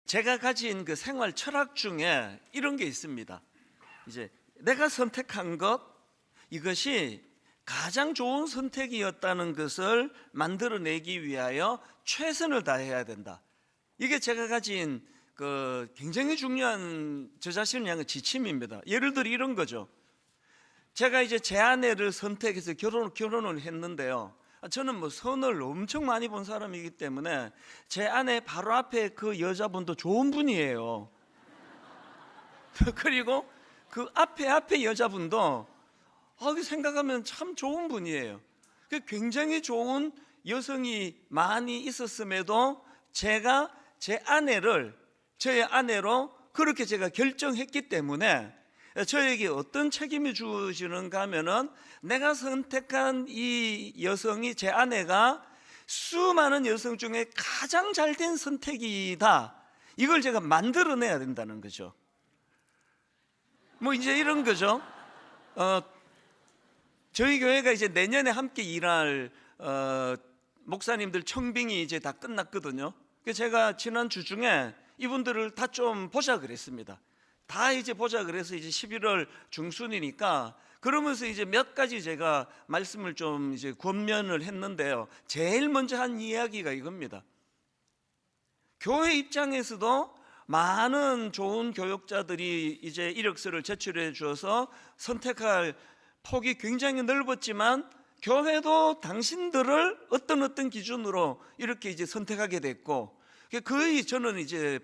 제가 가진 그 생활 철학 중에 이런 게 있습니다. 이제 내가 선택한 것, 이것이 가장 좋은 선택이었다는 것을 만들어내기 위하여 최선을 다해야 된다. 이게 제가 가진 그 굉장히 중요한 저 자신을 향한 지침입니다. 예를 들어 이런 거죠. 제가 이제 제 아내를 선택해서 결혼을 했는데요. 저는 뭐 선을 엄청 많이 본 사람이기 때문에 제 아내 바로 앞에 그 여자분도 좋은 분이에요. 그리고 그 앞에 여자분도 생각하면 참 좋은 분이에요. 굉장히 좋은 여성이 많이 있었음에도 제가 제 아내를 저의 아내로 그렇게 제가 결정했기 때문에 저에게 어떤 책임을 주시는가 하면은 내가 선택한 이 여성이, 제 아내가 수많은 여성 중에 가장 잘된 선택이다, 이걸 제가 만들어내야 된다는 거죠. 뭐 이제 이런 거죠. 저희 교회가 이제 내년에 함께 일할 목사님들 청빙이 이제 다 끝났거든요. 그래서 제가 지난 주 중에 이분들을 다 좀 보자 그랬습니다. 다 이제 보자 그래서 이제 11월 중순이니까 그러면서 이제 몇 가지 제가 말씀을 좀 이제 권면을 했는데요. 제일 먼저 한 이야기가 이겁니다. 교회 입장에서도 많은 좋은 교역자들이 이제 이력서를 제출해 주어서 선택할 폭이 굉장히 넓었지만 교회도 당신들을 어떤 기준으로 이렇게 이제 선택하게 됐고, 거의 저는 이제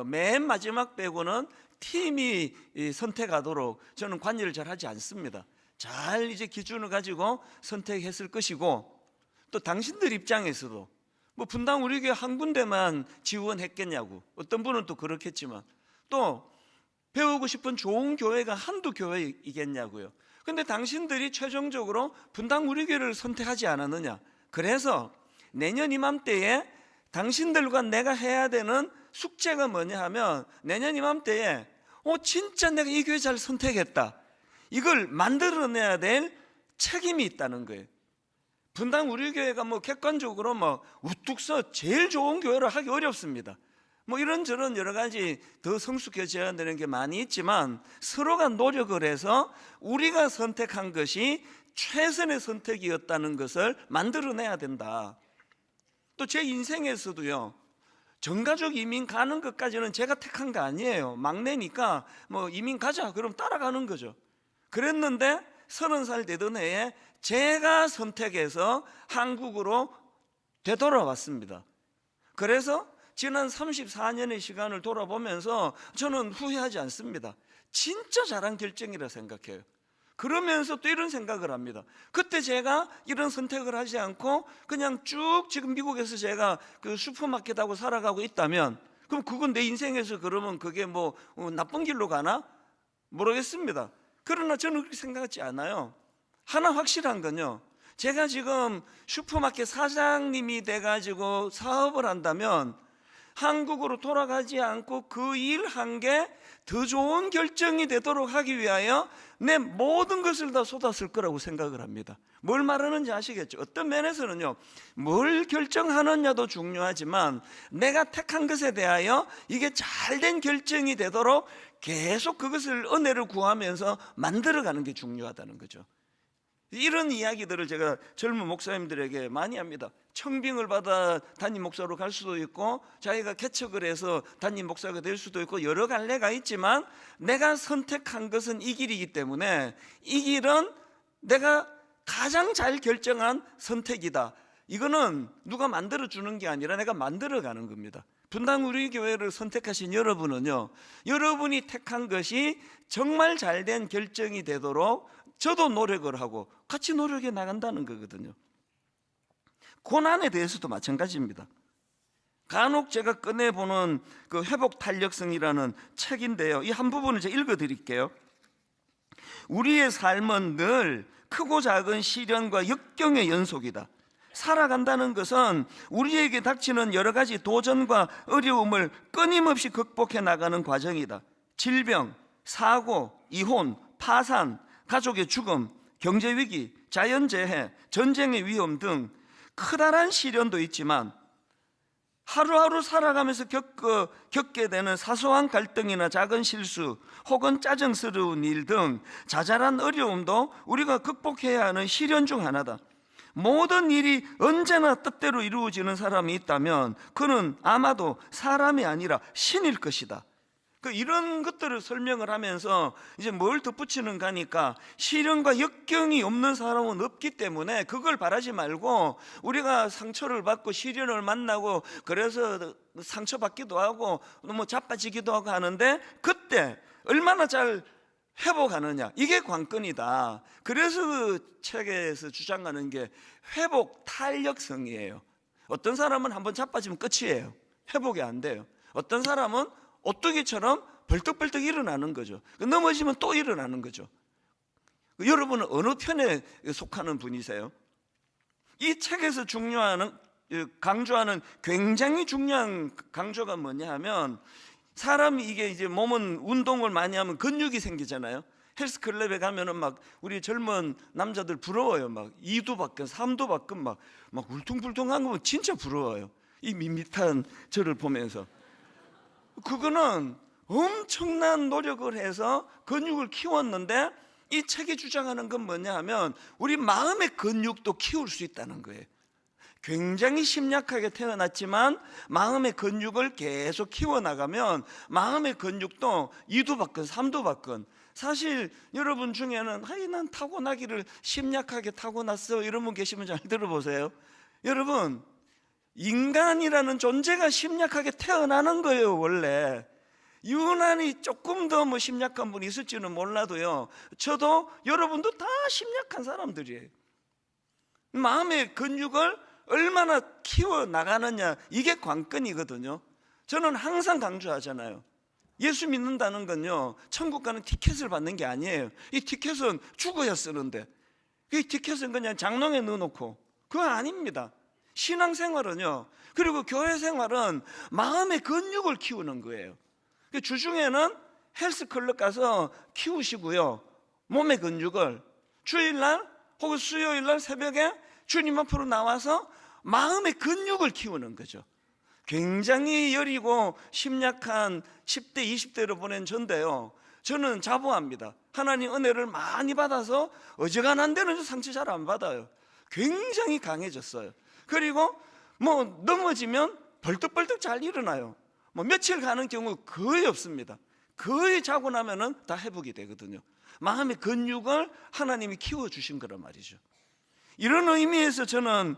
맨 마지막 빼고는 팀이 선택하도록 저는 관여를 잘 하지 않습니다. 잘 이제 기준을 가지고 선택했을 것이고, 또 당신들 입장에서도 뭐 분당 우리 교회 한 군데만 지원했겠냐고, 어떤 분은 또 그렇겠지만 또 배우고 싶은 좋은 교회가 한두 교회이겠냐고요. 근데 당신들이 최종적으로 분당 우리 교회를 선택하지 않았느냐. 그래서 내년 이맘때에 당신들과 내가 해야 되는 숙제가 뭐냐 하면, 내년 이맘때에 진짜 내가 이 교회 잘 선택했다, 이걸 만들어내야 될 책임이 있다는 거예요. 분당 우리 교회가 뭐 객관적으로 뭐 우뚝 서 제일 좋은 교회를 하기 어렵습니다. 뭐 이런저런 여러 가지 더 성숙해져야 되는 게 많이 있지만, 서로가 노력을 해서 우리가 선택한 것이 최선의 선택이었다는 것을 만들어내야 된다. 또 제 인생에서도요, 전가족 이민 가는 것까지는 제가 택한 거 아니에요. 막내니까 뭐 이민 가자 그럼 따라가는 거죠. 그랬는데 30살 되던 해에 제가 선택해서 한국으로 되돌아왔습니다. 그래서 지난 34년의 시간을 돌아보면서 저는 후회하지 않습니다. 진짜 잘한 결정이라 생각해요. 그러면서 또 이런 생각을 합니다. 그때 제가 이런 선택을 하지 않고 그냥 쭉 지금 미국에서 제가 그 슈퍼마켓하고 살아가고 있다면, 그럼 그건 내 인생에서 그러면 그게 뭐 나쁜 길로 가나? 모르겠습니다. 그러나 저는 그렇게 생각하지 않아요. 하나 확실한 건요, 제가 지금 슈퍼마켓 사장님이 돼가지고 사업을 한다면 한국으로 돌아가지 않고 그 일 한 게 더 좋은 결정이 되도록 하기 위하여 내 모든 것을 다 쏟았을 거라고 생각을 합니다. 뭘 말하는지 아시겠죠? 어떤 면에서는요, 뭘 결정하느냐도 중요하지만 내가 택한 것에 대하여 이게 잘된 결정이 되도록 계속 그것을 은혜를 구하면서 만들어가는 게 중요하다는 거죠. 이런 이야기들을 제가 젊은 목사님들에게 많이 합니다. 청빙을 받아 담임 목사로 갈 수도 있고, 자기가 개척을 해서 담임 목사가 될 수도 있고, 여러 갈래가 있지만 내가 선택한 것은 이 길이기 때문에 이 길은 내가 가장 잘 결정한 선택이다. 이거는 누가 만들어주는 게 아니라 내가 만들어가는 겁니다. 분당 우리 교회를 선택하신 여러분은요, 여러분이 택한 것이 정말 잘된 결정이 되도록 저도 노력을 하고 같이 노력해 나간다는 거거든요. 고난에 대해서도 마찬가지입니다. 간혹 제가 꺼내보는 그 회복 탄력성이라는 책인데요, 이 한 부분을 제가 읽어드릴게요. 우리의 삶은 늘 크고 작은 시련과 역경의 연속이다. 살아간다는 것은 우리에게 닥치는 여러 가지 도전과 어려움을 끊임없이 극복해 나가는 과정이다. 질병, 사고, 이혼, 파산, 가족의 죽음, 경제위기, 자연재해, 전쟁의 위험 등 커다란 시련도 있지만 하루하루 살아가면서 겪게 되는 사소한 갈등이나 작은 실수 혹은 짜증스러운 일 등 자잘한 어려움도 우리가 극복해야 하는 시련 중 하나다. 모든 일이 언제나 뜻대로 이루어지는 사람이 있다면 그는 아마도 사람이 아니라 신일 것이다. 이런 것들을 설명을 하면서 이제 뭘 덧붙이는가 하니까, 시련과 역경이 없는 사람은 없기 때문에 그걸 바라지 말고, 우리가 상처를 받고 시련을 만나고 그래서 상처받기도 하고 뭐 자빠지기도 하고 하는데, 그때 얼마나 잘 회복하느냐, 이게 관건이다. 그래서 그 책에서 주장하는 게 회복 탄력성이에요. 어떤 사람은 한번 자빠지면 끝이에요. 회복이 안 돼요. 어떤 사람은 오뚜기처럼 벌떡벌떡 일어나는 거죠. 넘어지면 또 일어나는 거죠. 여러분은 어느 편에 속하는 분이세요? 이 책에서 강조하는 굉장히 중요한 강조가 뭐냐 하면, 사람이 이게 이제 몸은 운동을 많이 하면 근육이 생기잖아요. 헬스클럽에 가면은 막 우리 젊은 남자들 부러워요. 막 2두 박근 3두 박근 막 울퉁불퉁한 거 진짜 부러워요. 이 밋밋한 저를 보면서. 그거는 엄청난 노력을 해서 근육을 키웠는데, 이 책이 주장하는 건 뭐냐 하면 우리 마음의 근육도 키울 수 있다는 거예요. 굉장히 심약하게 태어났지만 마음의 근육을 계속 키워나가면 마음의 근육도 2두 박근 3두 박근. 사실 여러분 중에는 난 타고나기를 심약하게 타고났어 이런 분 계시면 잘 들어보세요. 여러분, 인간이라는 존재가 심약하게 태어나는 거예요. 원래 유난히 조금 더 뭐 심약한 분이 있을지는 몰라도요, 저도 여러분도 다 심약한 사람들이에요. 마음의 근육을 얼마나 키워나가느냐, 이게 관건이거든요. 저는 항상 강조하잖아요. 예수 믿는다는 건요, 천국 가는 티켓을 받는 게 아니에요. 이 티켓은 죽어야 쓰는데, 이 티켓은 그냥 장롱에 넣어놓고, 그거 아닙니다. 신앙생활은요, 그리고 교회생활은 마음의 근육을 키우는 거예요. 주중에는 헬스클럽 가서 키우시고요, 몸의 근육을 주일날 혹은 수요일날 새벽에 주님 앞으로 나와서 마음의 근육을 키우는 거죠. 굉장히 여리고 심약한 10대 20대로 보낸 전데요, 저는 자부합니다. 하나님 은혜를 많이 받아서 어지간한 데는 상처 잘 안 받아요. 굉장히 강해졌어요. 그리고 뭐 넘어지면 벌떡벌떡 잘 일어나요. 뭐 며칠 가는 경우 거의 없습니다. 거의 자고 나면은 다 회복이 되거든요. 마음의 근육을 하나님이 키워주신 거란 말이죠. 이런 의미에서 저는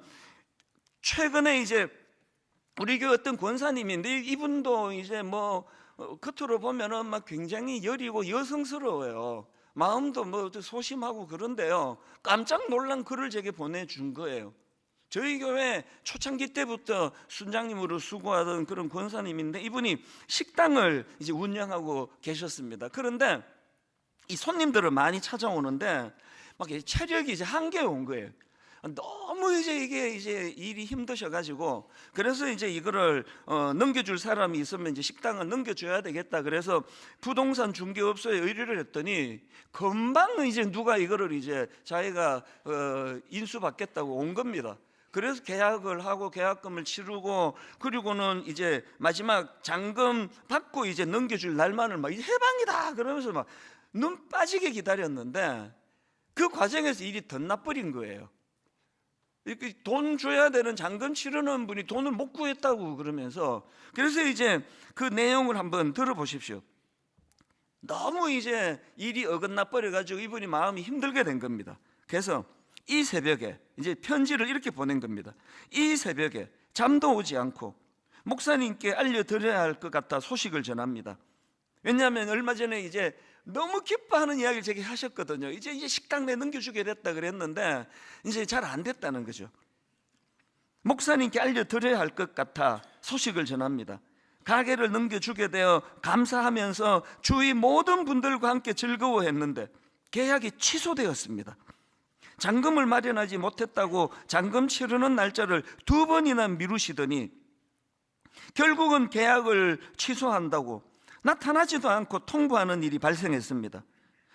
최근에 이제 우리 교회 어떤 권사님인데, 이분도 이제 뭐 겉으로 보면은 막 굉장히 여리고 여성스러워요. 마음도 뭐 소심하고 그런데요, 깜짝 놀란 글을 제게 보내준 거예요. 저희 교회 초창기 때부터 순장님으로 수고하던 그런 권사님인데, 이분이 식당을 이제 운영하고 계셨습니다. 그런데 이 손님들을 많이 찾아오는데 막 체력이 이제 한계에 온 거예요. 너무 이게 일이 힘드셔가지고, 그래서 이제 이거를 넘겨줄 사람이 있으면 이제 식당을 넘겨줘야 되겠다. 그래서 부동산 중개업소에 의뢰를 했더니 금방 이제 누가 이거를 이제 자기가 인수받겠다고 온 겁니다. 그래서 계약을 하고 계약금을 치르고, 그리고는 이제 마지막 잔금 받고 이제 넘겨줄 날만을 막 해방이다 그러면서 막 눈 빠지게 기다렸는데, 그 과정에서 일이 덧나버린 거예요. 이렇게 돈 줘야 되는 잔금 치르는 분이 돈을 못 구했다고 그러면서, 그래서 이제 그 내용을 한번 들어보십시오. 너무 이제 일이 어긋나 버려가지고 이분이 마음이 힘들게 된 겁니다. 그래서 이 새벽에 이제 편지를 이렇게 보낸 겁니다. 이 새벽에 잠도 오지 않고 목사님께 알려드려야 할 것 같아 소식을 전합니다. 왜냐하면 얼마 전에 이제 너무 기뻐하는 이야기를 제게 하셨거든요. 이제 식당 내 넘겨주게 됐다 그랬는데 이제 잘 안 됐다는 거죠. 목사님께 알려드려야 할 것 같아 소식을 전합니다. 가게를 넘겨주게 되어 감사하면서 주위 모든 분들과 함께 즐거워했는데 계약이 취소되었습니다. 잔금을 마련하지 못했다고 잔금 치르는 날짜를 2번이나 미루시더니 결국은 계약을 취소한다고 나타나지도 않고 통보하는 일이 발생했습니다.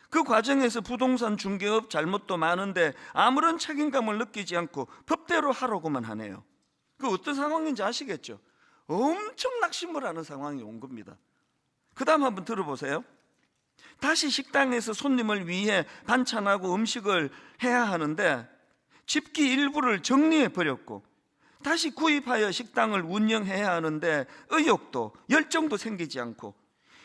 그 과정에서 부동산 중개업 잘못도 많은데 아무런 책임감을 느끼지 않고 법대로 하라고만 하네요. 그 어떤 상황인지 아시겠죠? 엄청 낙심을 하는 상황이 온 겁니다. 그 다음 한번 들어보세요. 다시 식당에서 손님을 위해 반찬하고 음식을 해야 하는데 집기 일부를 정리해 버렸고, 다시 구입하여 식당을 운영해야 하는데 의욕도 열정도 생기지 않고,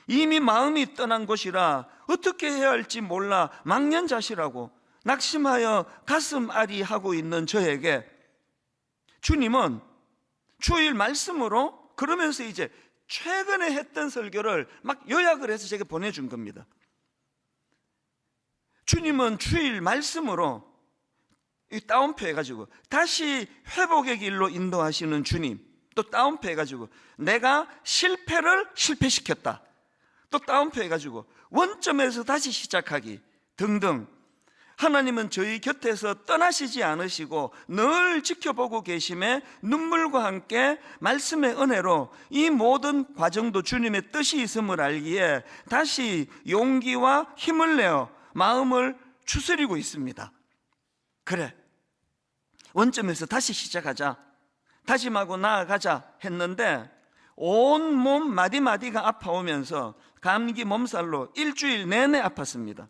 이미 마음이 떠난 곳이라 어떻게 해야 할지 몰라 망연자실하고 낙심하여 가슴앓이 하고 있는 저에게 주님은 주일 말씀으로 그러면서 이제 최근에 했던 설교를 막 요약을 해서 제게 보내준 겁니다. 주님은 주일 말씀으로 다운표 해가지고 다시 회복의 길로 인도하시는 주님, 또 다운표 해가지고 내가 실패를 실패시켰다, 또 다운표 해가지고 원점에서 다시 시작하기 등등, 하나님은 저희 곁에서 떠나시지 않으시고 늘 지켜보고 계심에 눈물과 함께 말씀의 은혜로 이 모든 과정도 주님의 뜻이 있음을 알기에 다시 용기와 힘을 내어 마음을 추스리고 있습니다. 그래, 원점에서 다시 시작하자, 다짐하고 나아가자 했는데 온 몸 마디마디가 아파오면서 감기 몸살로 일주일 내내 아팠습니다.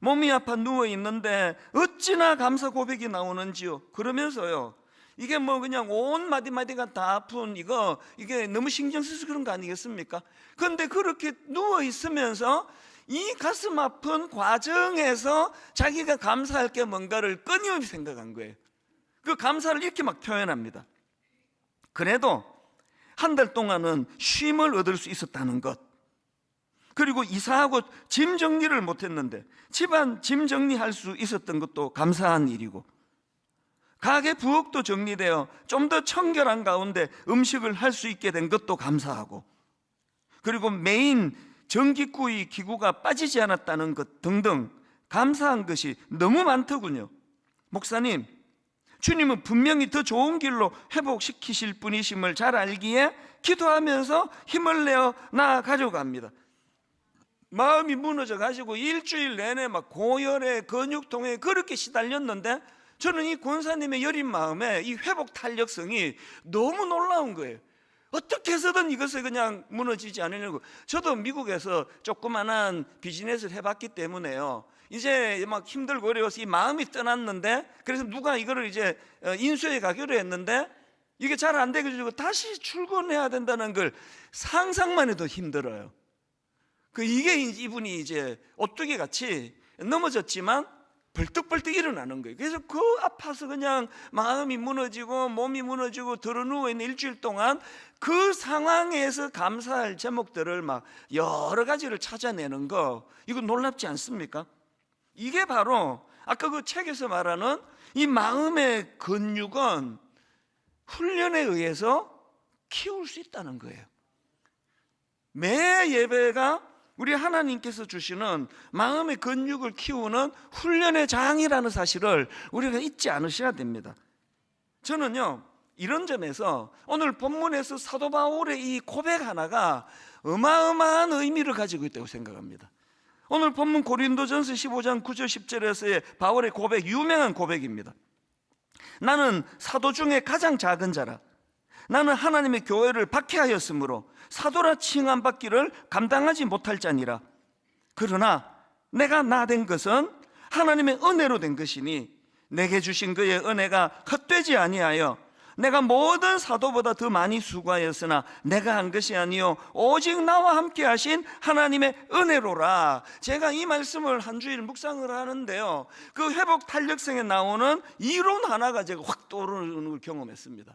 몸이 아파 누워있는데 어찌나 감사 고백이 나오는지요. 그러면서요, 이게 뭐 그냥 온 마디마디가 다 아픈 이게 너무 신경 쓰여서 그런 거 아니겠습니까? 그런데 그렇게 누워있으면서 이 가슴 아픈 과정에서 자기가 감사할 게 뭔가를 끊임없이 생각한 거예요. 그 감사를 이렇게 막 표현합니다. 그래도 한 달 동안은 쉼을 얻을 수 있었다는 것, 그리고 이사하고 짐 정리를 못했는데 집안 짐 정리할 수 있었던 것도 감사한 일이고, 가게 부엌도 정리되어 좀 더 청결한 가운데 음식을 할 수 있게 된 것도 감사하고, 그리고 메인 전기구이 기구가 빠지지 않았다는 것 등등 감사한 것이 너무 많더군요. 목사님, 주님은 분명히 더 좋은 길로 회복시키실 분이심을 잘 알기에 기도하면서 힘을 내어 나아가려고 합니다. 마음이 무너져 가지고 일주일 내내 막 고열에 근육통에 그렇게 시달렸는데, 저는 이 권사님의 여린 마음에 이 회복 탄력성이 너무 놀라운 거예요. 어떻게 해서든 이것을 그냥 무너지지 않으려고. 저도 미국에서 조그만한 비즈니스를 해봤기 때문에요, 이제 막 힘들고 어려워서 이 마음이 떠났는데, 그래서 누가 이거를 이제 인수해 가기로 했는데 이게 잘 안 되고 다시 출근해야 된다는 걸 상상만 해도 힘들어요. 이게 이분이 이제 오뚜기 같이 넘어졌지만 벌떡벌떡 일어나는 거예요. 그래서 그 아파서 그냥 마음이 무너지고 몸이 무너지고 들어누워 있는 일주일 동안 그 상황에서 감사할 제목들을 막 여러 가지를 찾아내는 거, 이거 놀랍지 않습니까? 이게 바로 아까 그 책에서 말하는 이 마음의 근육은 훈련에 의해서 키울 수 있다는 거예요. 매 예배가 우리 하나님께서 주시는 마음의 근육을 키우는 훈련의 장이라는 사실을 우리가 잊지 않으셔야 됩니다. 저는요, 이런 점에서 오늘 본문에서 사도 바울의 이 고백 하나가 어마어마한 의미를 가지고 있다고 생각합니다. 오늘 본문 고린도전서 15장 9절 10절에서의 바울의 고백, 유명한 고백입니다. 나는 사도 중에 가장 작은 자라. 나는 하나님의 교회를 박해하였으므로 사도라 칭함받기를 감당하지 못할 자니라. 그러나 내가 나 된 것은 하나님의 은혜로 된 것이니 내게 주신 그의 은혜가 헛되지 아니하여 내가 모든 사도보다 더 많이 수고하였으나 내가 한 것이 아니요 오직 나와 함께 하신 하나님의 은혜로라. 제가 이 말씀을 한 주일 묵상을 하는데요, 그 회복 탄력성에 나오는 이론 하나가 제가 확 떠오르는 걸 경험했습니다.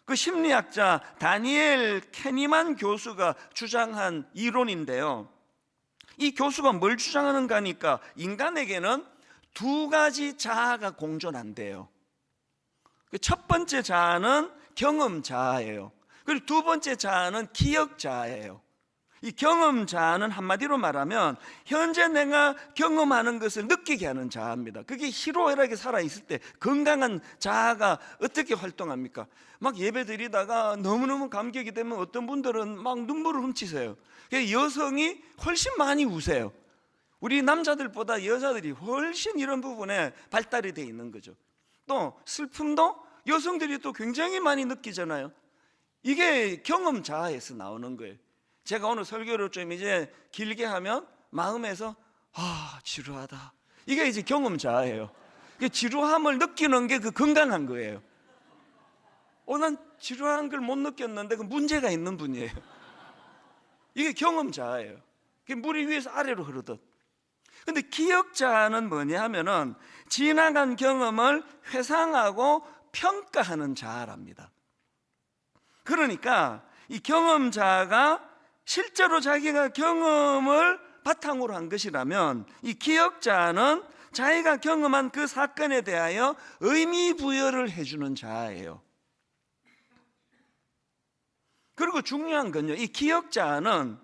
그 심리학자 다니엘 캐니만 교수가 주장한 이론인데요, 이 교수가 뭘 주장하는가 하니까 인간에게는 두 가지 자아가 공존한대요. 첫 번째 자아는 경험 자아예요. 그리고 두 번째 자아는 기억 자아예요. 이 경험 자아는 한마디로 말하면 현재 내가 경험하는 것을 느끼게 하는 자아입니다. 그게 희로애락에 살아있을 때 건강한 자아가 어떻게 활동합니까? 막 예배 드리다가 너무너무 감격이 되면 어떤 분들은 막 눈물을 훔치세요. 여성이 훨씬 많이 우세요. 우리 남자들보다 여자들이 훨씬 이런 부분에 발달이 돼 있는 거죠. 또 슬픔도 여성들이 또 굉장히 많이 느끼잖아요. 이게 경험 자아에서 나오는 거예요. 제가 오늘 설교를 좀 이제 길게 하면 마음에서 지루하다, 이게 이제 경험 자아예요. 지루함을 느끼는 게 그 건강한 거예요. 난 지루한 걸 못 느꼈는데 그 문제가 있는 분이에요. 이게 경험 자아예요. 물이 위에서 아래로 흐르듯. 근데 기억자는 뭐냐 하면은 지나간 경험을 회상하고 평가하는 자아랍니다. 그러니까 이 경험자가 실제로 자기가 경험을 바탕으로 한 것이라면, 이 기억자는 자기가 경험한 그 사건에 대하여 의미 부여를 해주는 자아예요. 그리고 중요한 건요, 이 기억자는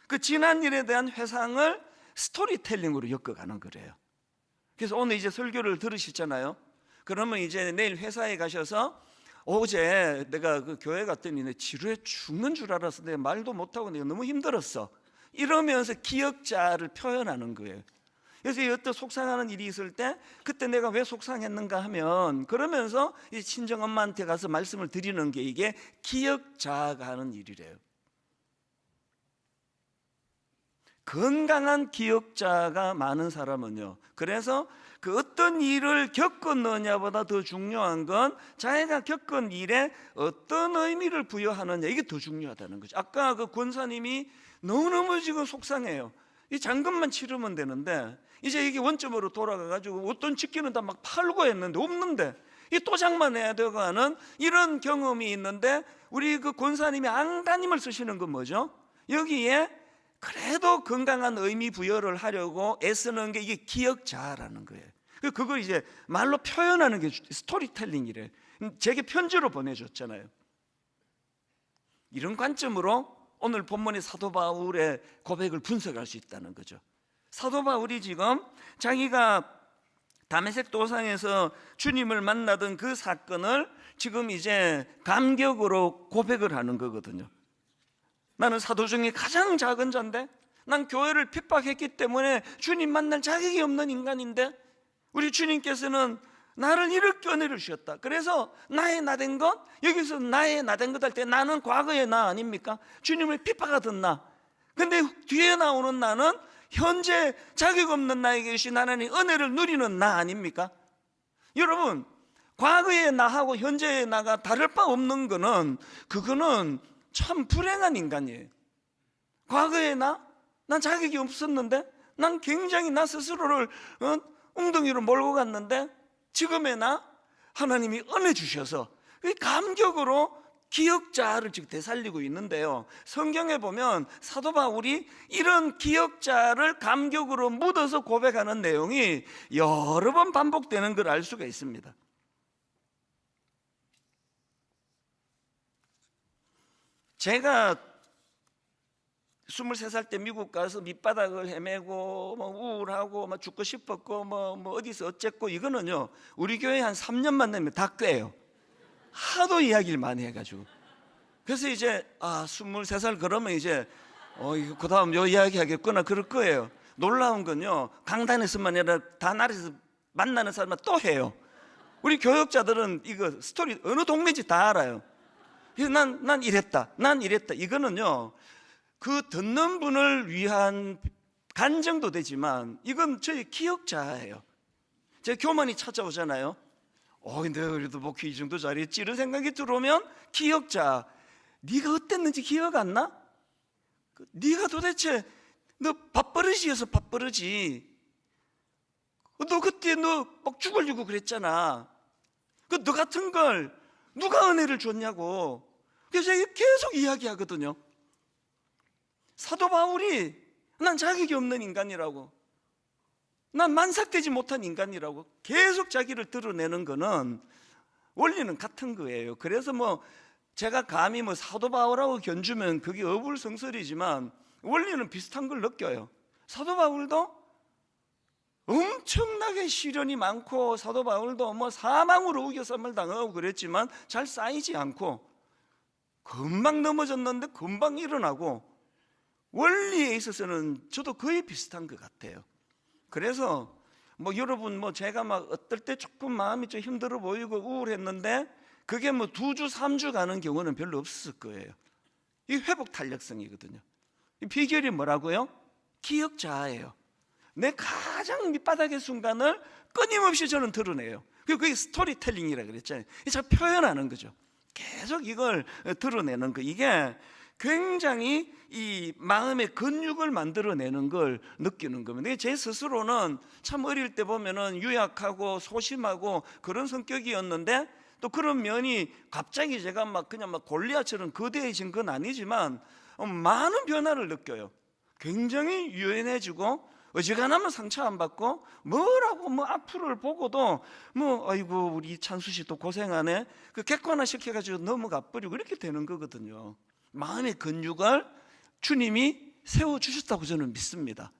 그 지난 일에 대한 회상을 스토리텔링으로 엮어가는 거래요. 그래서 오늘 이제 설교를 들으시잖아요. 그러면 이제 내일 회사에 가셔서 어제 내가 그 교회 갔더니 내 지루해 죽는 줄 알았어, 내가 말도 못하고 내가 너무 힘들었어, 이러면서 기억자를 표현하는 거예요. 그래서 어떤 속상하는 일이 있을 때 그때 내가 왜 속상했는가 하면, 그러면서 이제 친정엄마한테 가서 말씀을 드리는 게 이게 기억자가 하는 일이래요. 건강한 기억자가 많은 사람은요, 그래서 그 어떤 일을 겪었느냐보다 더 중요한 건 자기가 겪은 일에 어떤 의미를 부여하느냐, 이게 더 중요하다는 거죠. 아까 그 권사님이 너무너무 지금 속상해요. 이 잔금만 치르면 되는데 이제 이게 원점으로 돌아가가지고 어떤 집기는 다 막 팔고 했는데 없는데 이 또 장만해야 되고 하는 이런 경험이 있는데, 우리 그 권사님이 안가님을 쓰시는 건 뭐죠? 여기에 그래도 건강한 의미 부여를 하려고 애쓰는 게 이게 기억자라는 거예요. 그걸 이제 말로 표현하는 게 스토리텔링이래. 제게 편지로 보내줬잖아요. 이런 관점으로 오늘 본문의 사도 바울의 고백을 분석할 수 있다는 거죠. 사도 바울이 지금 자기가 다메섹 도상에서 주님을 만나던 그 사건을 지금 이제 감격으로 고백을 하는 거거든요. 나는 사도 중에 가장 작은 자인데, 난 교회를 핍박했기 때문에 주님 만날 자격이 없는 인간인데, 우리 주님께서는 나를 이렇게 은혜를 주셨다. 그래서 나의 나된 것, 여기서 나의 나된 것 할 때 나는 과거의 나 아닙니까? 주님을 핍박하던 나. 근데 뒤에 나오는 나는 현재 자격 없는 나에게 주신 하나님 은혜를 누리는 나 아닙니까? 여러분, 과거의 나하고 현재의 나가 다를 바 없는 거는, 그거는 참 불행한 인간이에요. 과거의 난 자격이 없었는데, 난 굉장히 나 스스로를 웅덩이로 몰고 갔는데, 지금의 하나님이 은혜 주셔서 감격으로 기억자를 지금 되살리고 있는데요, 성경에 보면 사도 바울이 이런 기억자를 감격으로 묻어서 고백하는 내용이 여러 번 반복되는 걸 알 수가 있습니다. 제가 23살 때 미국 가서 밑바닥을 헤매고 우울하고 죽고 싶었고 어디서 어쨌고, 이거는요 우리 교회 한 3년만 되면 다 꿰요. 하도 이야기를 많이 해가지고. 그래서 이제 23살 그러면 이제 그 다음 요 이야기 하겠구나 그럴 거예요. 놀라운 건요, 강단에서만 아니라 다 나라에서 만나는 사람만 또 해요. 우리 교역자들은 이거 스토리 어느 동네인지 다 알아요. 그래서 난 이랬다, 난 이랬다. 이거는요 그 듣는 분을 위한 간증도 되지만 이건 저희 기억자예요. 제 교만이 찾아오잖아요. 근데 그래도 목회 이 정도 잘했지, 이런 생각이 들어오면 기억자, 네가 어땠는지 기억 안 나? 네가 도대체 너 밥버릇이어서 밥버릇이, 너 그때 너 막 죽으려고 그랬잖아. 너 같은 걸 누가 은혜를 줬냐고. 그래서 제가 계속 이야기하거든요. 사도 바울이 난 자격이 없는 인간이라고, 난 만삭되지 못한 인간이라고 계속 자기를 드러내는 거는 원리는 같은 거예요. 그래서 제가 감히 사도 바울하고 견주면 그게 어불성설이지만 원리는 비슷한 걸 느껴요. 사도 바울도 엄청나게 시련이 많고, 사도 바울도 사망으로 우겨쌈을 당하고 그랬지만 잘 쌓이지 않고 금방 넘어졌는데 금방 일어나고, 원리에 있어서는 저도 거의 비슷한 것 같아요. 그래서 여러분 제가 어떨 때 조금 마음이 좀 힘들어 보이고 우울했는데 그게 뭐 2주, 3주 가는 경우는 별로 없었을 거예요. 이 회복 탄력성이거든요. 이 비결이 뭐라고요? 기억 자아예요. 내 가장 밑바닥의 순간을 끊임없이 저는 드러내요. 그게 스토리텔링이라 그랬잖아요. 제가 표현하는 거죠. 계속 이걸 드러내는 거. 이게 굉장히 이 마음의 근육을 만들어내는 걸 느끼는 겁니다. 제 스스로는 참 어릴 때 보면은 유약하고 소심하고 그런 성격이었는데, 또 그런 면이 갑자기 제가 그냥 골리앗처럼 거대해진 건 아니지만 많은 변화를 느껴요. 굉장히 유연해지고, 어지간하면 상처 안 받고, 뭐라고 앞을 보고도 아이고 우리 찬수 씨 또 고생하네, 그 객관화 시켜가지고 넘어가 버리고 이렇게 되는 거거든요. 마음의 근육을 주님이 세워주셨다고 저는 믿습니다.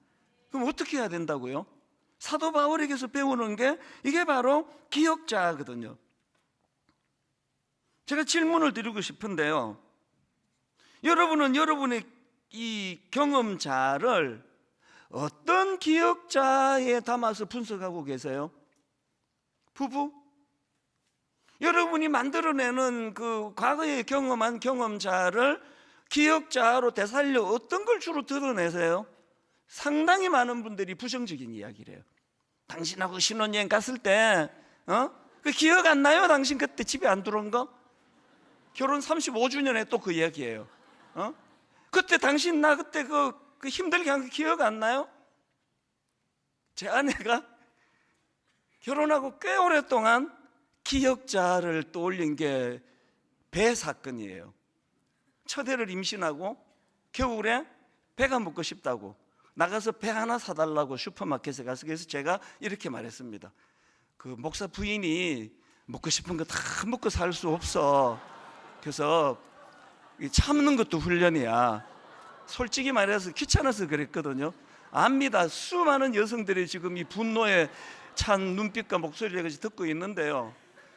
그럼 어떻게 해야 된다고요? 사도 바울에게서 배우는 게 이게 바로 기억자거든요. 제가 질문을 드리고 싶은데요, 여러분은 여러분의 이 경험자를 어떤 기억자에 담아서 분석하고 계세요? 부부? 여러분이 만들어내는 그 과거에 경험한 경험자를 기억자로 되살려 어떤 걸 주로 드러내세요? 상당히 많은 분들이 부정적인 이야기를 해요. 당신하고 신혼여행 갔을 때 그 기억 안 나요? 당신 그때 집에 안 들어온 거? 결혼 35주년에 또 그 이야기예요. 그때 당신 나 그때 그 힘들게 한 거 기억 안 나요? 제 아내가 결혼하고 꽤 오랫동안 기억자를 떠올린 게 배 사건이에요. 첫 애를 임신하고 겨울에 배가 먹고 싶다고 나가서 배 하나 사달라고 슈퍼마켓에 가서, 그래서 제가 이렇게 말했습니다. 그 목사 부인이 먹고 싶은 거 다 먹고 살 수 없어. 그래서 참는 것도 훈련이야. 솔직히 말해서 귀찮아서 그랬거든요. 압니다. 수많은 여성들이 지금 이 분노에 찬 눈빛과 목소리를 듣고 있는데요.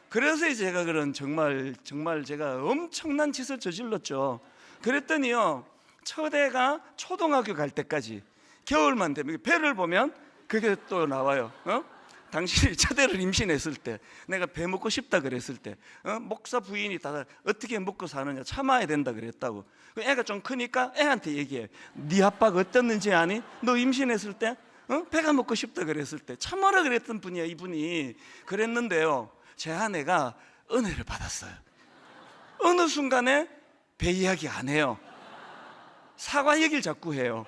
그래서 제가 정말 제가 엄청난 짓을 저질렀죠. 그랬더니요, 첫 애가 초등학교 갈 때까지 겨울만 되면 배를 보면 그게 또 나와요. 당신이 첫 애를 임신했을 때, 내가 배 먹고 싶다 그랬을 때, 목사 부인이 다 어떻게 먹고 사느냐, 참아야 된다 그랬다고. 애가 좀 크니까 애한테 얘기해. 네 아빠가 어땠는지 아니? 너 임신했을 때 배가 먹고 싶다 그랬을 때 참아라 그랬던 분이야, 이분이. 그랬는데요, 제 아내가 은혜를 받았어요. 어느 순간에 배 이야기 안 해요. 사과 얘기를 자꾸 해요.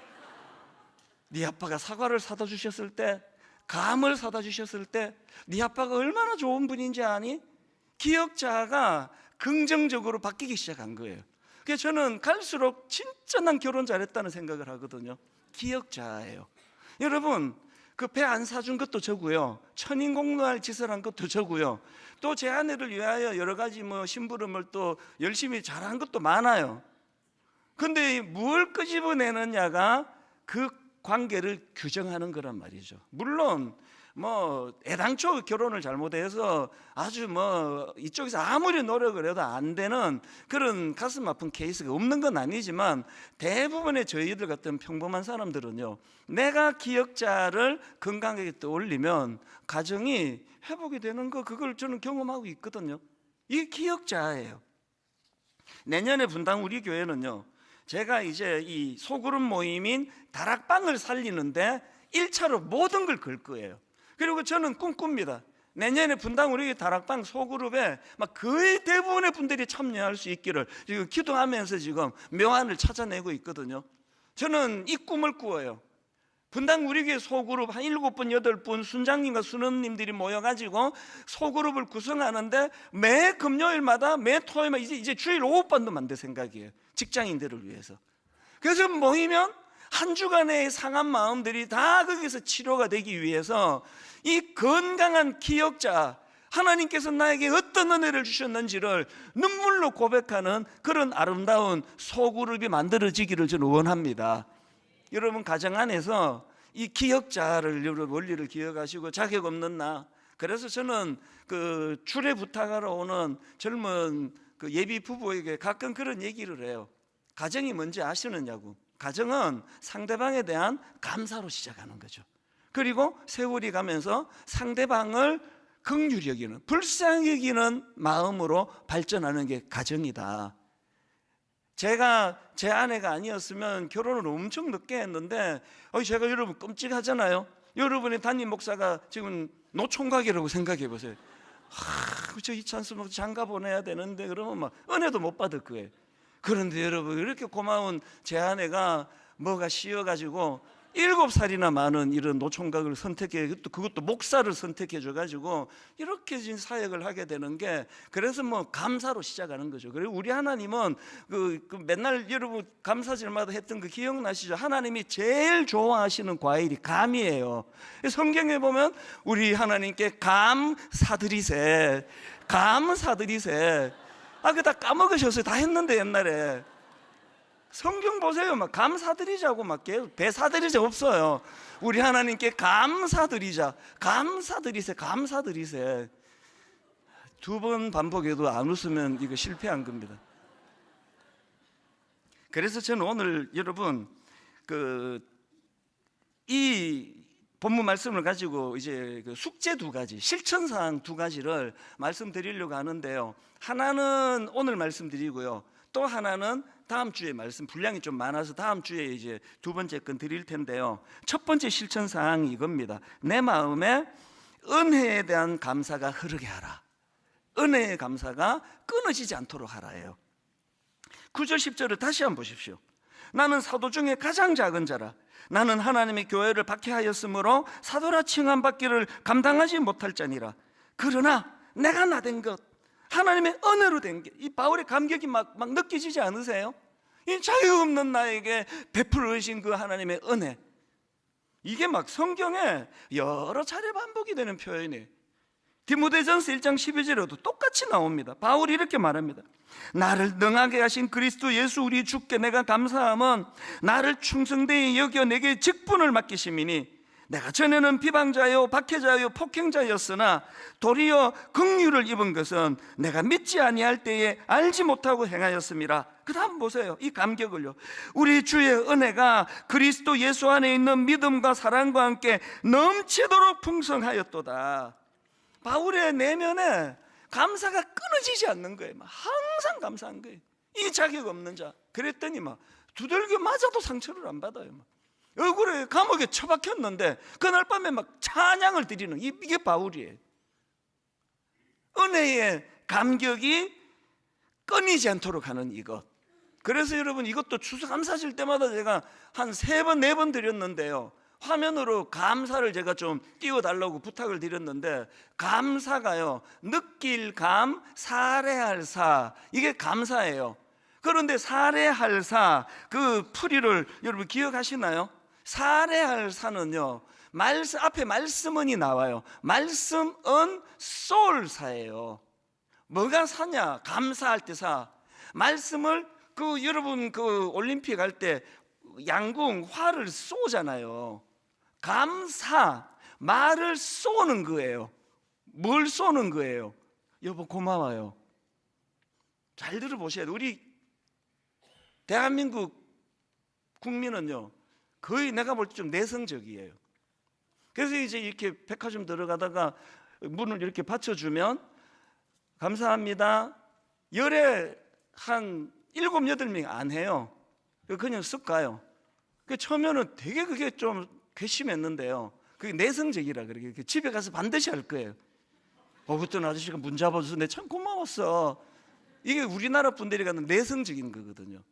네 아빠가 사과를 사다 주셨을 때, 감을 사다 주셨을 때 네 아빠가 얼마나 좋은 분인지 아니? 기억자가 긍정적으로 바뀌기 시작한 거예요. 그래서 저는 갈수록 진짜 난 결혼 잘했다는 생각을 하거든요. 기억자예요. 여러분, 그 배 안 사준 것도 저고요, 천인공노할 짓을 한 것도 저고요, 또 제 아내를 위하여 여러 가지 심부름을 또 열심히 잘한 것도 많아요. 근데 뭘 끄집어내느냐가 그 관계를 규정하는 거란 말이죠. 물론 애당초 결혼을 잘못해서 아주 이쪽에서 아무리 노력을 해도 안 되는 그런 가슴 아픈 케이스가 없는 건 아니지만, 대부분의 저희들 같은 평범한 사람들은요, 내가 기억자를 건강하게 떠올리면 가정이 회복이 되는 거, 그걸 저는 경험하고 있거든요. 이게 기억자예요. 내년에 분당 우리 교회는요, 제가 이제 이 소그룹 모임인 다락방을 살리는데 1차로 모든 걸 걸 거예요. 그리고 저는 꿈꿉니다. 내년에 분당 우리 다락방 소그룹에 거의 대부분의 분들이 참여할 수 있기를 지금 기도하면서 지금 묘안을 찾아내고 있거든요. 저는 이 꿈을 꾸어요. 분당 우리 교회 소그룹 한 7분, 8분 순장님과 순원님들이 모여가지고 소그룹을 구성하는데, 매 금요일마다 매 토요일마다 이제 주일 오후반도 만들 생각이에요. 직장인들을 위해서. 그래서 모이면 한 주간의 상한 마음들이 다 거기서 치료가 되기 위해서 이 건강한 기억자, 하나님께서 나에게 어떤 은혜를 주셨는지를 눈물로 고백하는 그런 아름다운 소그룹이 만들어지기를 저는 원합니다. 여러분 가정 안에서 이 기억자를, 여러분 원리를 기억하시고, 자격 없는 나. 그래서 저는 그 주례 부탁하러 오는 젊은 그 예비 부부에게 가끔 그런 얘기를 해요. 가정이 뭔지 아시느냐고. 가정은 상대방에 대한 감사로 시작하는 거죠. 그리고 세월이 가면서 상대방을 긍휼히 여기는, 불쌍히 여기는 마음으로 발전하는 게 가정이다. 제가 제 아내가 아니었으면 결혼을 엄청 늦게 했는데 제가 여러분 끔찍하잖아요. 여러분의 담임 목사가 지금 노총각이라고 생각해 보세요. 저 이찬수 목사 장가 보내야 되는데 그러면 막 은혜도 못 받을 거예요. 그런데 여러분 이렇게 고마운 제 아내가 뭐가 씌어가지고 7살이나 많은 이런 노총각을 선택해, 그것도 목사를 선택해 줘가지고 이렇게 진 사역을 하게 되는 게, 그래서 뭐 감사로 시작하는 거죠. 그리고 우리 하나님은 그 맨날 여러분 감사절마다 했던 그 기억나시죠? 하나님이 제일 좋아하시는 과일이 감이에요. 성경에 보면 우리 하나님께 감사드리세, 감사드리세. 그거 다 까먹으셨어요. 다 했는데 옛날에. 성경 보세요. 막 감사드리자고 막 배사드리자 없어요. 우리 하나님께 감사드리자, 감사드리세, 감사드리세. 2번 반복해도 안 웃으면 이거 실패한 겁니다. 그래서 저는 오늘 여러분 이 본문 말씀을 가지고 이제 그 숙제 2가지, 실천사항 2가지를 말씀드리려고 하는데요. 하나는 오늘 말씀드리고요. 또 하나는 다음 주에 말씀, 분량이 좀 많아서 다음 주에 이제 2번째 건 드릴 텐데요. 첫 번째 실천 사항이 이겁니다. 내 마음에 은혜에 대한 감사가 흐르게 하라. 은혜의 감사가 끊어지지 않도록 하라예요. 9절 10절을 다시 한번 보십시오. 나는 사도 중에 가장 작은 자라. 나는 하나님의 교회를 박해하였으므로 사도라 칭함받기를 감당하지 못할 자니라. 그러나 내가 나된 것, 하나님의 은혜로 된 게, 이 바울의 감격이 막 느껴지지 않으세요? 이 자유 없는 나에게 베풀으신 그 하나님의 은혜, 이게 막 성경에 여러 차례 반복이 되는 표현이에요. 디모데전서 1장 12절에도 똑같이 나옵니다. 바울이 이렇게 말합니다. 나를 능하게 하신 그리스도 예수 우리 주께 내가 감사함은 나를 충성되이 여겨 내게 직분을 맡기심이니 내가 전에는 비방자요 박해자요 폭행자였으나 도리어 긍휼을 입은 것은 내가 믿지 아니할 때에 알지 못하고 행하였음이라. 그 다음 보세요. 이 감격을요. 우리 주의 은혜가 그리스도 예수 안에 있는 믿음과 사랑과 함께 넘치도록 풍성하였도다. 바울의 내면에 감사가 끊어지지 않는 거예요. 항상 감사한 거예요. 이 자격 없는 자. 그랬더니 막 두들겨 맞아도 상처를 안 받아요. 얼굴에 감옥에 처박혔는데 그날 밤에 막 찬양을 드리는, 이게 바울이에요. 은혜의 감격이 끊이지 않도록 하는 이것. 그래서 여러분 이것도 추수감사절 때마다 제가 한 3번 4번 드렸는데요, 화면으로 감사를 제가 좀 띄워달라고 부탁을 드렸는데, 감사가요, 느낄 감, 살해할 사, 이게 감사예요. 그런데 살해할 사, 그 풀이를 여러분 기억하시나요? 살해할 사는요, 앞에 말씀은이 나와요. 말씀은 쏠사예요. 뭐가 사냐? 감사할 때 사. 말씀을 여러분 올림픽 할 때 양궁 활을 쏘잖아요. 감사, 말을 쏘는 거예요. 뭘 쏘는 거예요? 여보 고마워요. 잘 들어보셔야 돼요. 우리 대한민국 국민은요, 거의 내가 볼 때 좀 내성적이에요. 그래서 이제 이렇게 백화점 들어가다가 문을 이렇게 받쳐주면 감사합니다, 열에 한 7, 8명 안 해요. 그냥 쓱 가요. 처음에는 되게 그게 좀 괘씸했는데요, 그게 내성적이라 그래. 집에 가서 반드시 할 거예요. 그랬더니 아저씨가 문 잡아줘서 내 참 고마웠어. 이게 우리나라 분들이 갖는 내성적인 거거든요.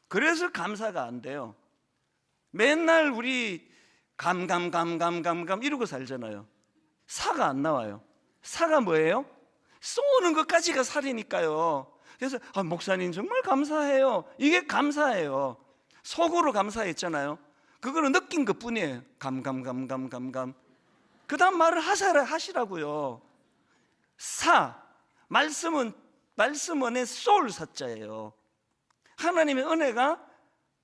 그래서 감사가 안 돼요. 맨날 우리 감 이러고 살잖아요. 사가 안 나와요. 사가 뭐예요? 쏘는 것까지가 살이니까요. 그래서 목사님 정말 감사해요. 이게 감사해요. 속으로 감사했잖아요. 그거는 느낀 것 뿐이에요. 감. 그 다음 말을 하시라고요. 사, 말씀은의 쏠 사자예요. 하나님의 은혜가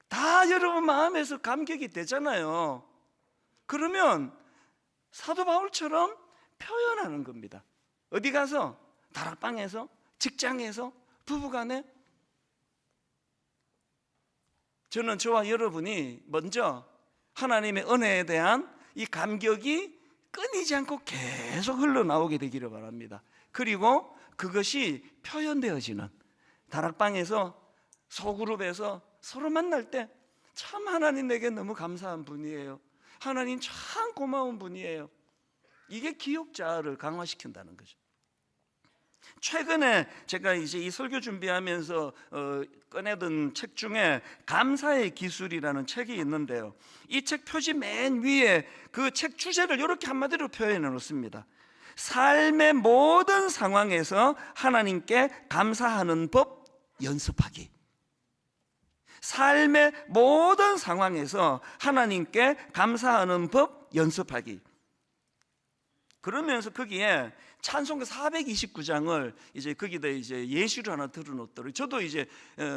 다 여러분 마음에서 감격이 되잖아요. 그러면 사도 바울처럼 표현하는 겁니다. 어디 가서? 다락방에서? 직장에서? 부부간에? 저는 저와 여러분이 먼저 하나님의 은혜에 대한 이 감격이 끊이지 않고 계속 흘러나오게 되기를 바랍니다. 그리고 그것이 표현되어지는, 다락방에서 소그룹에서 서로 만날 때 참 하나님 내게 너무 감사한 분이에요, 하나님 참 고마운 분이에요, 이게 기억자를 강화시킨다는 거죠. 최근에 제가 이제 이 설교 준비하면서 꺼내든 책 중에 감사의 기술이라는 책이 있는데요, 이 책 표지 맨 위에 그 책 주제를 이렇게 한마디로 표현해 놓습니다. 삶의 모든 상황에서 하나님께 감사하는 법 연습하기. 삶의 모든 상황에서 하나님께 감사하는 법 연습하기. 그러면서 거기에 찬송가 429장을 이제 거기다 이제 예시를 하나 들어놓더라고요. 저도 이제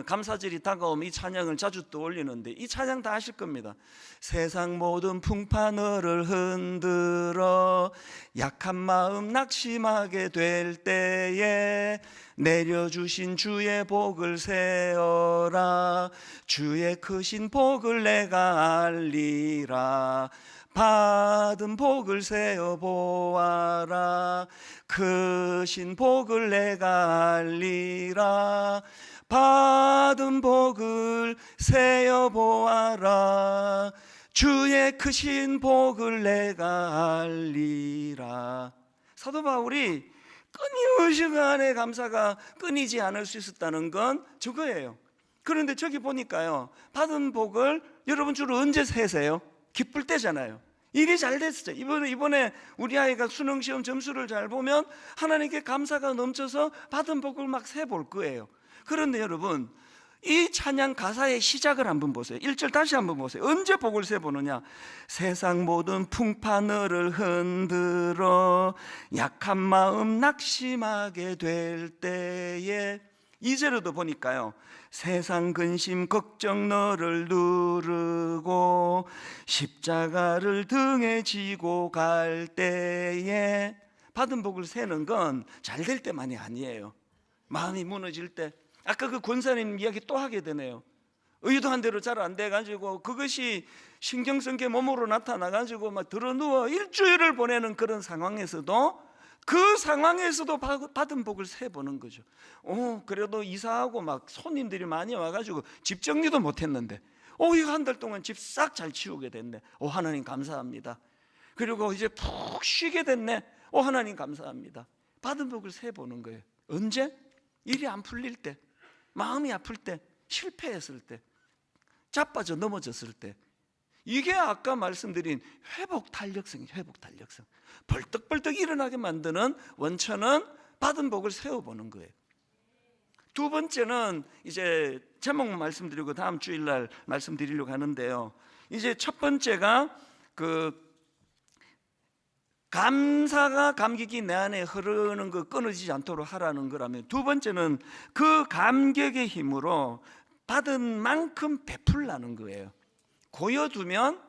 감사절이 다가오면 이 찬양을 자주 떠올리는데, 이 찬양 다 아실 겁니다. 세상 모든 풍파 너를 흔들어 약한 마음 낙심하게 될 때에 내려주신 주의 복을 세어라, 주의 크신 복을 내가 알리라, 받은 복을 세어 보아라, 크신 복을 내가 알리라, 받은 복을 세어 보아라, 주의 크신 복을 내가 알리라. 사도 바울이 끊임없이 그 안에 감사가 끊이지 않을 수 있었다는 건 저거예요. 그런데 저기 보니까요, 받은 복을 여러분 주로 언제 세세요? 기쁠 때잖아요. 일이 잘 됐어요. 이번에 우리 아이가 수능시험 점수를 잘 보면 하나님께 감사가 넘쳐서 받은 복을 막 세볼 거예요. 그런데 여러분, 이 찬양 가사의 시작을 한번 보세요. 1절 다시 한번 보세요. 언제 복을 세보느냐? 세상 모든 풍파 너를 흔들어 약한 마음 낙심하게 될 때에, 2절에도 보니까요, 세상 근심 걱정 너를 누르고 십자가를 등에 지고 갈 때에, 받은 복을 세는 건 잘 될 때만이 아니에요. 마음이 무너질 때, 아까 그 권사님 이야기 또 하게 되네요. 의도한 대로 잘 안 돼가지고 그것이 신경 쓴 게 몸으로 나타나가지고 막 드러누워 일주일을 보내는 그런 상황에서도, 그 상황에서도 받은 복을 세보는 거죠. 그래도 이사하고 막 손님들이 많이 와가지고 집 정리도 못했는데 이거 한 달 동안 집 싹 잘 치우게 됐네. 하나님 감사합니다. 그리고 이제 푹 쉬게 됐네. 하나님 감사합니다. 받은 복을 세보는 거예요. 언제? 일이 안 풀릴 때, 마음이 아플 때, 실패했을 때, 자빠져 넘어졌을 때. 이게 아까 말씀드린 회복 탄력성이에요. 회복 탄력성. 벌떡벌떡 일어나게 만드는 원천은 받은 복을 세워보는 거예요. 두 번째는 이제 제목만 말씀드리고 다음 주일날 말씀드리려고 하는데요, 이제 첫 번째가 그 감사가 감격이 내 안에 흐르는 거 끊어지지 않도록 하라는 거라면, 두 번째는 그 감격의 힘으로 받은 만큼 베풀라는 거예요. 고여두면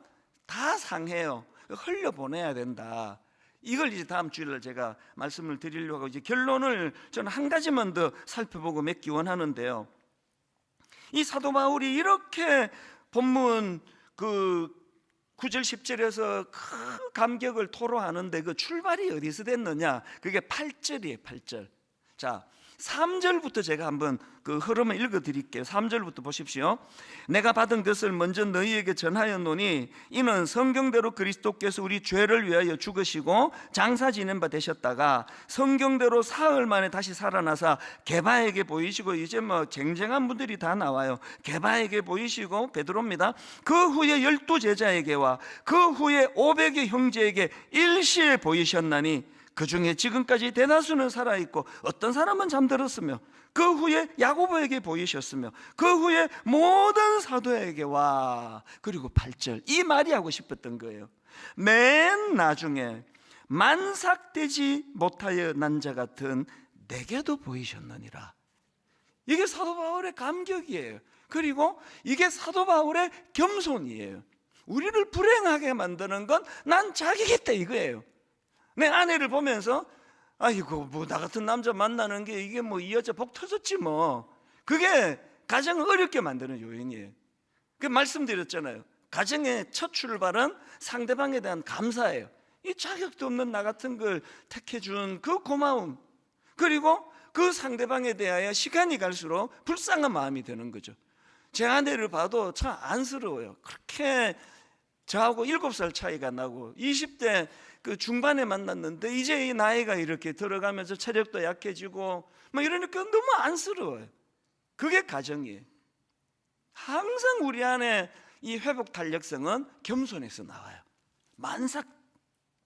다 상해요. 흘려보내야 된다. 이걸 이제 다음 주일날 제가 말씀을 드리려고 하고, 이제 결론을 저는 한 가지만 더 살펴보고 맺기 원하는데요, 이 사도 바울이 이렇게 본문 그 9절 10절에서 큰 감격을 토로하는데 그 출발이 어디서 됐느냐? 그게 8절이에요. 8절. 자, 3절부터 제가 한번 그 흐름을 읽어드릴게요. 3절부터 보십시오. 내가 받은 것을 먼저 너희에게 전하였노니 이는 성경대로 그리스도께서 우리 죄를 위하여 죽으시고 장사 지낸 바 되셨다가 성경대로 사흘 만에 다시 살아나사 게바에게 보이시고, 이제 뭐 쟁쟁한 분들이 다 나와요. 게바에게 보이시고, 베드로입니다. 그 후에 12제자에게와 그 후에 500의 형제에게 일시에 보이셨나니 그 중에 지금까지 대다수는 살아있고 어떤 사람은 잠들었으며, 그 후에 야고보에게 보이셨으며, 그 후에 모든 사도에게 와. 그리고 8절, 이 말이 하고 싶었던 거예요. 맨 나중에 만삭되지 못하여 난 자 같은 내게도 보이셨느니라. 이게 사도 바울의 감격이에요. 그리고 이게 사도 바울의 겸손이에요. 우리를 불행하게 만드는 건 난 자기겠다 이거예요. 내 아내를 보면서 아이고 뭐 나 같은 남자 만나는 게 이게 뭐 이 여자 복 터졌지 뭐. 그게 가정을 어렵게 만드는 요인이에요. 그 말씀드렸잖아요. 가정의 첫 출발은 상대방에 대한 감사예요. 이 자격도 없는 나 같은 걸 택해준 그 고마움, 그리고 그 상대방에 대하여 시간이 갈수록 불쌍한 마음이 드는 거죠. 제 아내를 봐도 참 안쓰러워요. 그렇게 저하고 7살 차이가 나고 20대 그 중반에 만났는데 이제 이 나이가 이렇게 들어가면서 체력도 약해지고 뭐 이러니까 너무 안쓰러워요. 그게 가정이에요. 항상 우리 안에 이 회복 탄력성은 겸손에서 나와요.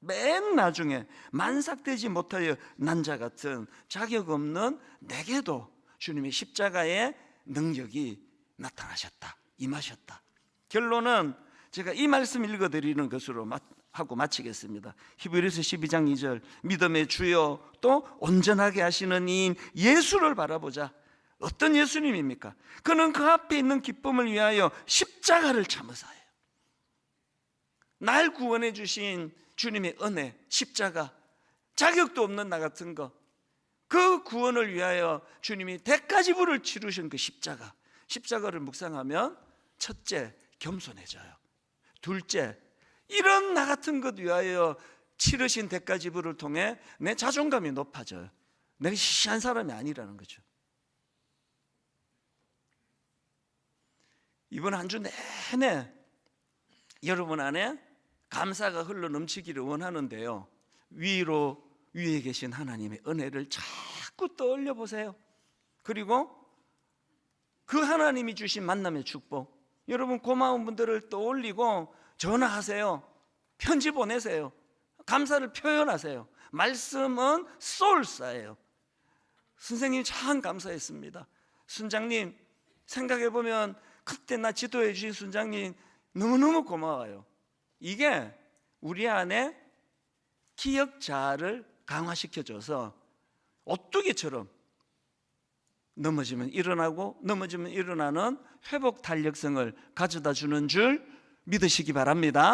맨 나중에 만삭되지 못하여 난자 같은 자격 없는 내게도 주님의 십자가의 능력이 나타나셨다, 임하셨다. 결론은 제가 이 말씀 읽어드리는 것으로 하고 마치겠습니다. 히브리서 12장 2절, 믿음의 주요 또 온전하게 하시는 이인 예수를 바라보자. 어떤 예수님입니까? 그는 그 앞에 있는 기쁨을 위하여 십자가를 참으사요. 날 구원해 주신 주님의 은혜, 십자가, 자격도 없는 나 같은 거, 그 구원을 위하여 주님이 대가지불을 치르신 그 십자가를 묵상하면 첫째, 겸손해져요. 둘째, 이런 나 같은 것 위하여 치르신 대가지불을 통해 내 자존감이 높아져요. 내가 시시한 사람이 아니라는 거죠. 이번 한 주 내내 여러분 안에 감사가 흘러 넘치기를 원하는데요, 위에 계신 하나님의 은혜를 자꾸 떠올려 보세요. 그리고 그 하나님이 주신 만남의 축복, 여러분 고마운 분들을 떠올리고 전화하세요. 편지 보내세요. 감사를 표현하세요. 말씀은 쏠싸예요. 선생님 참 감사했습니다. 순장님 생각해보면 그때 나 지도해 주신 순장님 너무너무 고마워요. 이게 우리 안에 기억자를 강화시켜줘서 오뚜기처럼 넘어지면 일어나고 넘어지면 일어나는 회복 탄력성을 가져다 주는 줄 믿으시기 바랍니다.